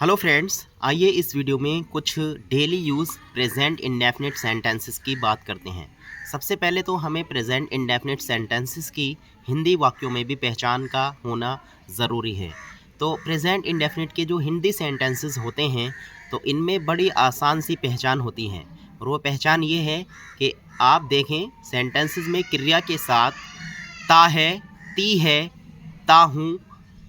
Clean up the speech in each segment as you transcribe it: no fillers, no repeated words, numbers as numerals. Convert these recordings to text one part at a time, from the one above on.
Hello friends, आइए इस video में कुछ daily use present indefinite sentences की बात करते हैं। सबसे पहले तो हमें प्रेजेंट इंडेफिनिट सेंटेंसेस की हिंदी वाक्यों में भी पहचान का होना ज़रूरी है। तो प्रेजेंट इंडेफिनिट के जो हिंदी सेंटेंसेस होते हैं तो इनमें बड़ी आसान सी पहचान होती है और वो पहचान ये है कि आप देखें सेंटेंसेस में क्रिया के साथ ता है, ती है, ता हूँ,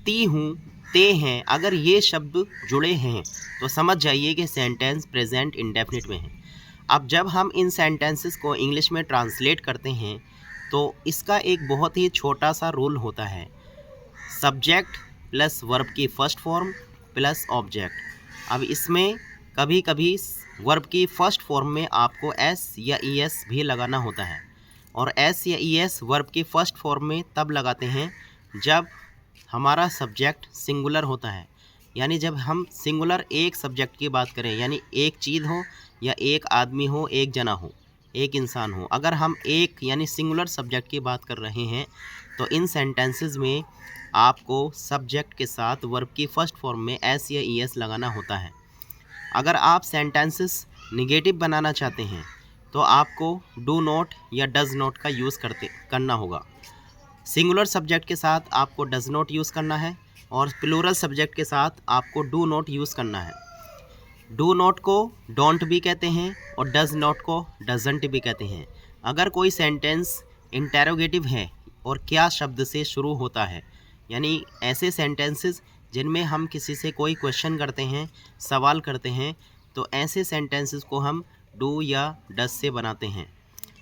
ती हूँ, ते हैं, अगर ये शब्द जुड़े हैं तो समझ जाइए कि सेंटेंस प्रेजेंट इंडेफिनिट में है। अब जब हम इन सेंटेंसेस को इंग्लिश में ट्रांसलेट करते हैं तो इसका एक बहुत ही छोटा सा रूल होता है, सब्जेक्ट प्लस वर्ब की फर्स्ट फॉर्म प्लस ऑब्जेक्ट। अब इसमें कभी कभी वर्ब की फर्स्ट फॉर्म में आपको एस या ई एस भी लगाना होता है और एस या ई एस वर्ब की फर्स्ट फॉर्म में तब लगाते हैं जब हमारा सब्जेक्ट सिंगुलर होता है। यानी जब हम सिंगुलर एक सब्जेक्ट की बात करें, यानी एक चीज़ हो या एक आदमी हो, एक जना हो, एक इंसान हो, अगर हम एक यानी सिंगुलर सब्जेक्ट की बात कर रहे हैं तो इन सेंटेंसेस में आपको सब्जेक्ट के साथ वर्ब की फर्स्ट फॉर्म में एस या ई एस लगाना होता है। अगर आप सेंटेंसेस निगेटिव बनाना चाहते हैं तो आपको डू नॉट या डज नॉट का यूज़ करना होगा। सिंगुलर सब्जेक्ट के साथ आपको डज नॉट यूज़ करना है और प्लूरल सब्जेक्ट के साथ आपको डू नॉट यूज़ करना है। डू नॉट को डोंट भी कहते हैं और डज नॉट को डजंट भी कहते हैं। अगर कोई सेंटेंस इंटेरोगेटिव है और क्या शब्द से शुरू होता है, यानी ऐसे सेंटेंसेस जिनमें हम किसी से कोई क्वेश्चन करते हैं, सवाल करते हैं, तो ऐसे सेंटेंसेस को हम डू या डज से बनाते हैं।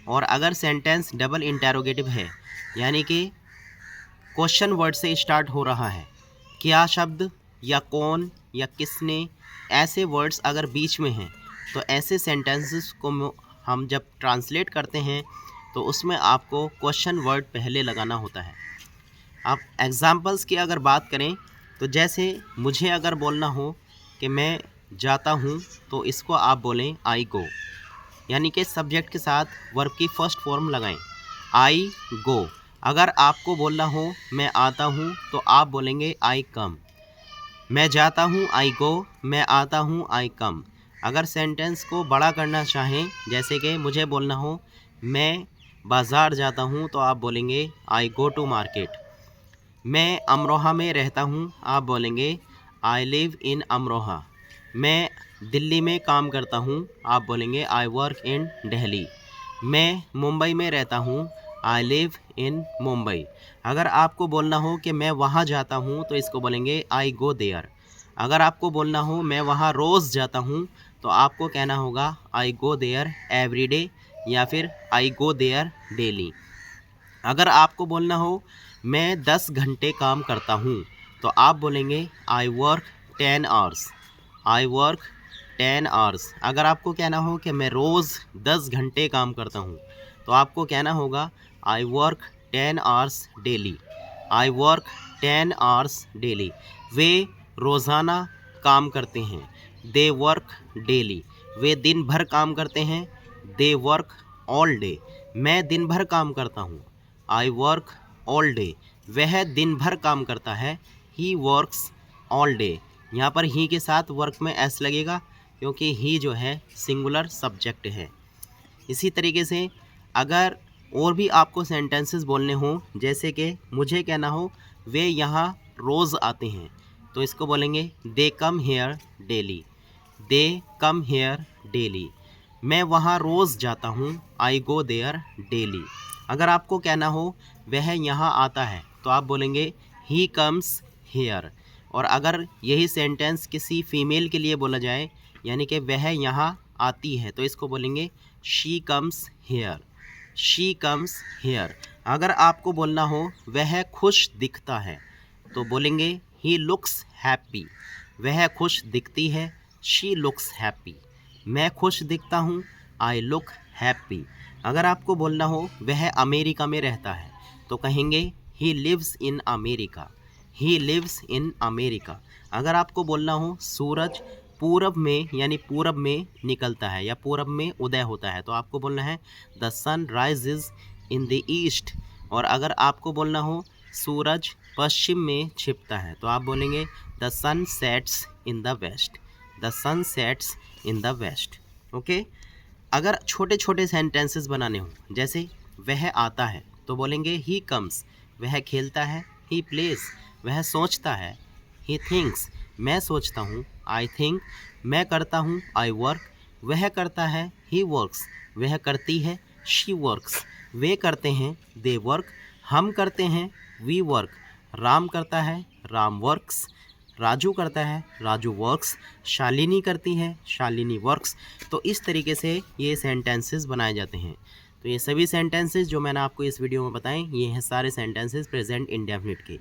और अगर सेंटेंस डबल इंटेरोगेटिव है, यानी कि क्वेश्चन वर्ड से स्टार्ट हो रहा है, क्या शब्द या कौन या किसने, ऐसे वर्ड्स अगर बीच में हैं तो ऐसे सेंटेंसेस को हम जब ट्रांसलेट करते हैं तो उसमें आपको क्वेश्चन वर्ड पहले लगाना होता है। अब एग्जांपल्स की अगर बात करें तो जैसे मुझे अगर बोलना हो कि मैं जाता हूँ तो इसको आप बोलें आई गो, यानी कि सब्जेक्ट के साथ वर्ब की फर्स्ट फॉर्म लगाएं, आई गो। अगर आपको बोलना हो मैं आता हूँ तो आप बोलेंगे आई कम। मैं जाता हूँ आई गो, मैं आता हूँ आई कम। अगर सेंटेंस को बड़ा करना चाहें, जैसे कि मुझे बोलना हो मैं बाज़ार जाता हूँ तो आप बोलेंगे आई गो टू मार्केट। मैं अमरोहा में रहता हूँ, आप बोलेंगे आई लिव इन अमरोहा। मैं दिल्ली में काम करता हूँ, आप बोलेंगे आई वर्क इन दिल्ली। मैं मुंबई में रहता हूँ, आई लिव इन मुंबई। अगर आपको बोलना हो कि मैं वहाँ जाता हूँ तो इसको बोलेंगे आई गो देयर। अगर आपको बोलना हो मैं वहाँ रोज़ जाता हूँ तो आपको कहना होगा आई गो देयर एवरी डे या फिर आई गो देयर डेली। अगर आपको बोलना हो मैं 10 घंटे काम करता हूँ तो आप बोलेंगे आई वर्क 10 आवर्स, आई वर्क 10 आवर्स। अगर आपको कहना हो कि मैं रोज़ 10 घंटे काम करता हूँ तो आपको कहना होगा I work 10 hours daily, I work 10 hours daily. वे रोज़ाना काम करते हैं, दे वर्क डेली। वे दिन भर काम करते हैं, दे वर्क ऑल डे। मैं दिन भर काम करता हूँ, आई वर्क ऑल डे। वह दिन भर काम करता है, ही वर्क्स ऑल डे। यहाँ पर ही के साथ वर्क में एस लगेगा क्योंकि ही जो है सिंगुलर सब्जेक्ट है। इसी तरीके से अगर और भी आपको सेंटेंसेस बोलने हों, जैसे कि मुझे कहना हो वे यहाँ रोज़ आते हैं तो इसको बोलेंगे they come here daily, they come here daily. मैं वहाँ रोज़ जाता हूँ, आई गो देयर डेली। अगर आपको कहना हो वह यहाँ आता है तो आप बोलेंगे ही कम्स हेयर। और अगर यही सेंटेंस किसी फीमेल के लिए बोला जाए, यानी कि वह यहाँ आती है, तो इसको बोलेंगे she comes here, she comes here. अगर आपको बोलना हो वह खुश दिखता है तो बोलेंगे ही लुक्स हैप्पी, वह खुश दिखती है, शी लुक्स हैप्पी। मैं खुश दिखता हूँ, आई लुक हैप्पी। अगर आपको बोलना हो वह अमेरिका में रहता है तो कहेंगे he lives in America, he lives in America. अगर आपको बोलना हो सूरज पूरब में यानी पूरब में निकलता है या पूरब में उदय होता है तो आपको बोलना है the sun rises in the east. और अगर आपको बोलना हो सूरज पश्चिम में छिपता है, तो आप बोलेंगे the sun sets in the west, the sun sets in the west. Okay. अगर छोटे छोटे सेंटेंसेस बनाने हों, जैसे वह आता है, तो बोलेंगे ही कम्स, वह खेलता है, ही प्लेस, वह सोचता है, ही थिंक्स, मैं सोचता हूँ, आई थिंक, मैं करता हूँ, आई वर्क, वह करता है, ही वर्क्स, वह करती है, शी वर्क्स, वे करते हैं, दे वर्क, हम करते हैं, वी वर्क, राम करता है, राम वर्क्स, राजू करता है, राजू वर्क्स, शालिनी करती है, शालिनी वर्क्स। तो इस तरीके से ये सेंटेंसेस बनाए जाते हैं। तो ये सभी सेंटेंसेस जो मैंने आपको इस वीडियो में बताएं, ये हैं सारे सेंटेंसेस प्रेजेंट इंडेफिनिट के।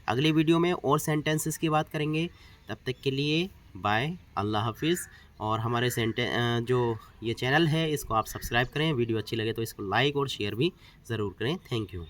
अगली वीडियो में और सेंटेंसेस की बात करेंगे। तब तक के लिए बाय, अल्लाह हाफिज़। और हमारे जो ये चैनल है इसको आप सब्सक्राइब करें, वीडियो अच्छी लगे तो इसको लाइक और शेयर भी ज़रूर करें। Thank you.